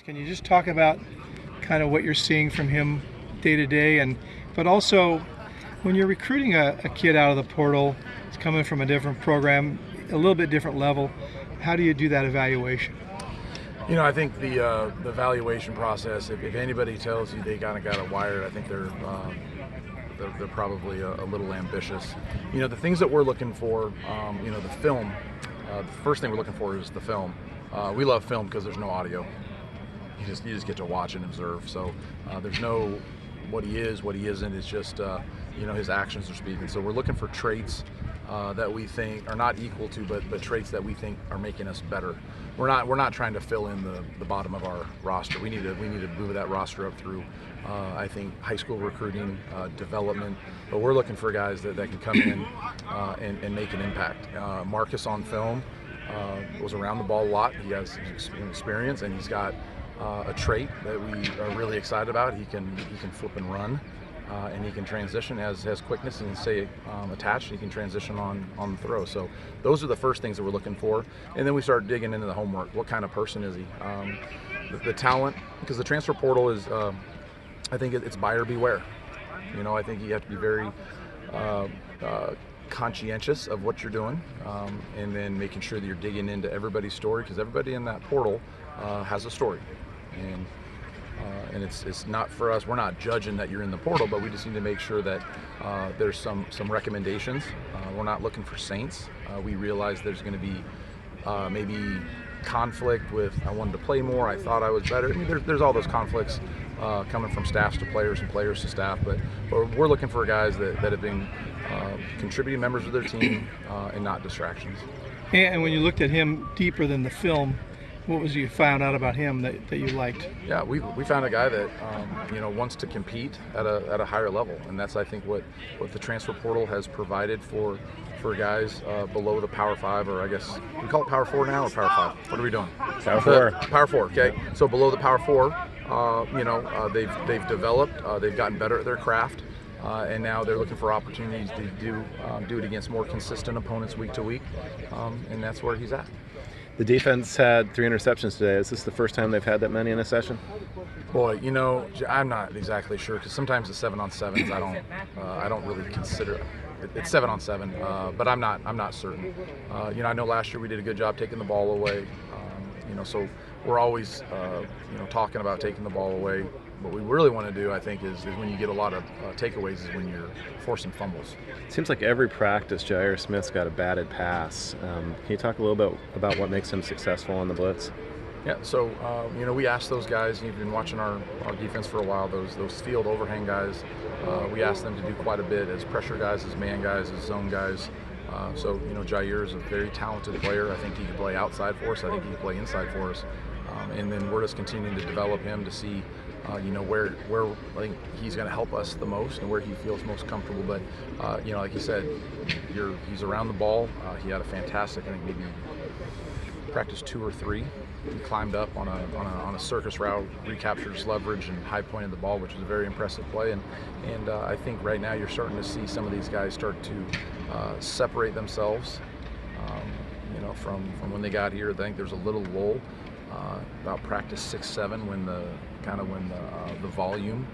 Can you just talk about kind of what you're seeing from him day to day, but also when you're recruiting a kid out of the portal, it's coming from a different program, a little bit different level, how do you do that evaluation? I think the evaluation process, if anybody tells you they kind of got it wired, I think they're probably a little ambitious. The things that we're looking for, the film, the first thing we're looking for is the film. We love film because there's no audio. You just get to watch and observe. So there's no what he is, what he isn't. It's just his actions are speaking. So we're looking for traits that we think are not equal to, but traits that we think are making us better. We're not trying to fill in the bottom of our roster. We need to move that roster up through I think high school recruiting, development. But we're looking for guys that can come in and make an impact. Marcus on film was around the ball a lot. He has experience, and he's got a trait that we are really excited about. He can flip and run, and he can transition, has quickness, and stay attached. He can transition on the throw. So those are the first things that we're looking for, and then we start digging into the homework. What kind of person is he? The talent, because the transfer portal is, I think it's buyer beware. I think you have to be very conscientious of what you're doing, and then making sure that you're digging into everybody's story, because everybody in that portal has a story, and it's not for us. We're not judging that you're in the portal, but we just need to make sure that there's some recommendations. We're not looking for saints. We realize there's going to be maybe conflict with, I wanted to play more, I thought I was better. I mean, there's all those conflicts coming from staffs to players and players to staff, but we're looking for guys that have been contributing members of their team and not distractions. And when you looked at him deeper than the film, what was you found out about him that you liked? Yeah, we found a guy that wants to compete at a higher level, and that's, I think, what the transfer portal has provided for guys below the Power 5, or I guess we call it Power 4 now, or Power 5. What are we doing? Power 4. Power 4. Okay. So below the Power 4, they've developed, they've gotten better at their craft. And now they're looking for opportunities to do it against more consistent opponents week to week, and that's where he's at. The defense had 3 interceptions today. Is this the first time they've had that many in a session? Boy, I'm not exactly sure, because sometimes the 7-on-7s I don't really consider it. It's 7-on-7, but I'm not certain. I know last year we did a good job taking the ball away. So we're always talking about taking the ball away. What we really want to do, I think, is when you get a lot of takeaways, is when you're forcing fumbles. It seems like every practice, Jair Smith's got a batted pass. Can you talk a little bit about what makes him successful on the blitz? Yeah, so we asked those guys. You've been watching our defense for a while. Those field overhang guys, we asked them to do quite a bit as pressure guys, as man guys, as zone guys. So Jair is a very talented player. I think he can play outside for us. I think he can play inside for us. And then we're just continuing to develop him to see where I think he's going to help us the most and where he feels most comfortable. But like you said, he's around the ball. He had a fantastic, I think maybe practice 2 or 3. He climbed up on a circus route, recaptured his leverage, and high pointed the ball, which was a very impressive play. And I think right now you're starting to see some of these guys start to separate themselves. From when they got here. I think there's a little lull about practice 6-7 when the volume,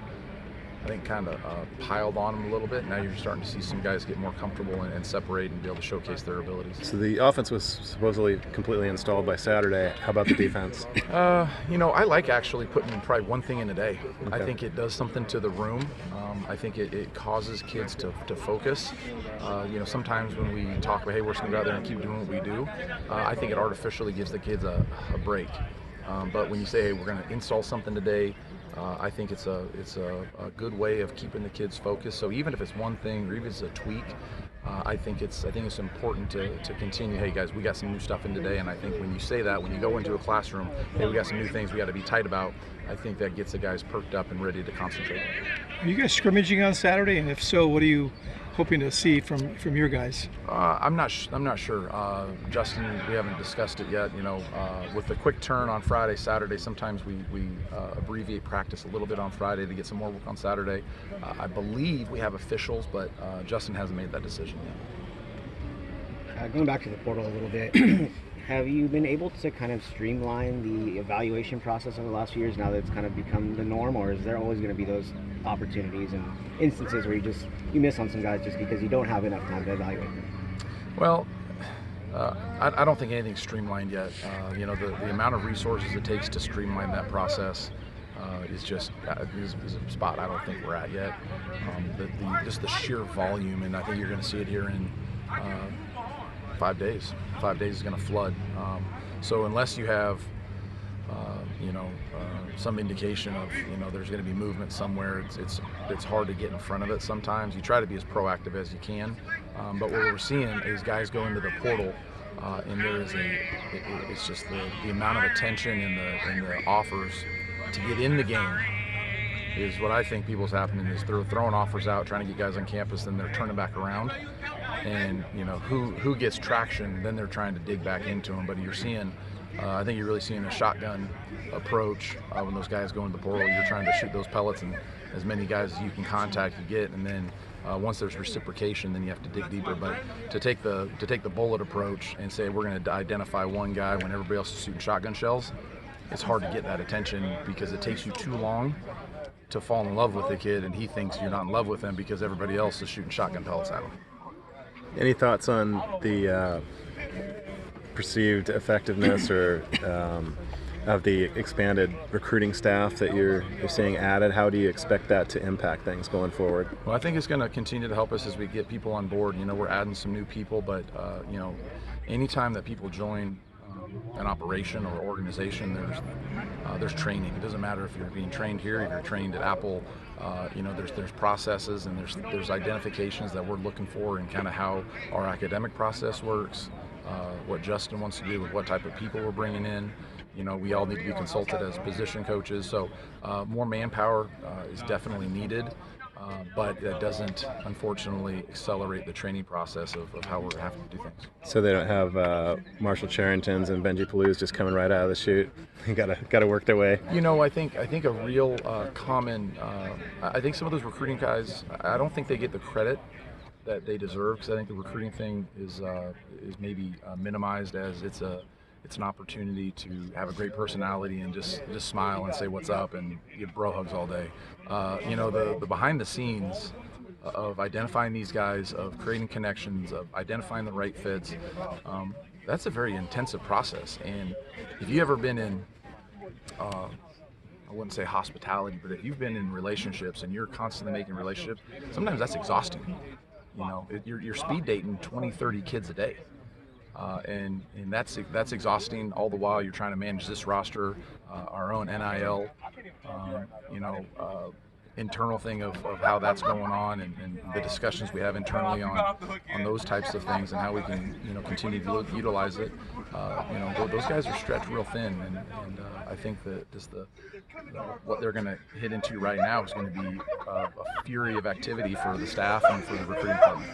I think, kind of piled on them a little bit. Now you're starting to see some guys get more comfortable and separate and be able to showcase their abilities. So the offense was supposedly completely installed by Saturday. How about the defense? I like actually putting probably one thing in a day. Okay. I think it does something to the room. I think it causes kids to focus. Sometimes when we talk about, hey, we're just going to go out there and keep doing what we do, I think it artificially gives the kids a break. But when you say, hey, we're going to install something today, I think it's a good way of keeping the kids focused. So even if it's one thing or even if it's a tweak, I think it's important to continue. Hey guys, we got some new stuff in today, and I think when you say that, when you go into a classroom, hey, we got some new things we got to be tight about, I think that gets the guys perked up and ready to concentrate. Are you guys scrimmaging on Saturday, and if so, what are you hoping to see from your guys? I'm not sure. Justin, we haven't discussed it yet. With the quick turn on Friday, Saturday, sometimes we abbreviate practice a little bit on Friday to get some more work on Saturday. I believe we have officials, but Justin hasn't made that decision yet. Going back to the portal a little bit, Have you been able to kind of streamline the evaluation process over the last few years now that it's kind of become the norm, or is there always going to be those opportunities and instances where you miss on some guys just because you don't have enough time to evaluate them? Well, I don't think anything's streamlined yet. The amount of resources it takes to streamline that process is just is a spot I don't think we're at yet. Just the sheer volume, and I think you're going to see it here in 5 days. 5 days is going to flood. So unless you have some indication of there's going to be movement somewhere, it's hard to get in front of it. Sometimes you try to be as proactive as you can, but what we're seeing is guys go into the portal, and there is it's just the amount of attention and the offers to get in the game is what I think people's happening is they're throwing offers out, trying to get guys on campus, then they're turning back around, and who gets traction, then they're trying to dig back into them. But you're seeing, I think you're really seeing a shotgun approach when those guys go into the portal. You're trying to shoot those pellets and as many guys as you can contact, you get, and then once there's reciprocation, then you have to dig deeper. But to take the bullet approach and say we're going to identify one guy when everybody else is shooting shotgun shells, it's hard to get that attention because it takes you too long to fall in love with the kid, and he thinks you're not in love with him because everybody else is shooting shotgun pellets at him. Any thoughts on the perceived effectiveness or of the expanded recruiting staff that you're seeing added? How do you expect that to impact things going forward? Well, I think it's going to continue to help us as we get people on board. We're adding some new people, but anytime that people join an operation or organization, there's training. It doesn't matter if you're being trained here, if you're trained at Apple. There's processes and there's identifications that we're looking for and kind of how our academic process works, what Justin wants to do with what type of people we're bringing in. We all need to be consulted as position coaches, so more manpower is definitely needed. But that doesn't, unfortunately, accelerate the training process of how we're having to do things. So they don't have Marshall Charringtons and Benji Palouse just coming right out of the chute. They gotta work their way. I think a real common. I think some of those recruiting guys, I don't think they get the credit that they deserve, because I think the recruiting thing is maybe minimized as it's an opportunity to have a great personality and just smile and say what's up and give bro hugs all day. The behind the scenes of identifying these guys, of creating connections, of identifying the right fits, that's a very intensive process. And if you've ever been in, I wouldn't say hospitality, but if you've been in relationships and you're constantly making relationships, sometimes that's exhausting. You're speed dating 20, 30 kids a day. And that's exhausting. All the while you're trying to manage this roster, our own NIL, internal thing of how that's going on, and the discussions we have internally on those types of things and how we can continue to utilize it. Those guys are stretched real thin, and I think that just what they're going to hit into right now is going to be a fury of activity for the staff and for the recruiting department.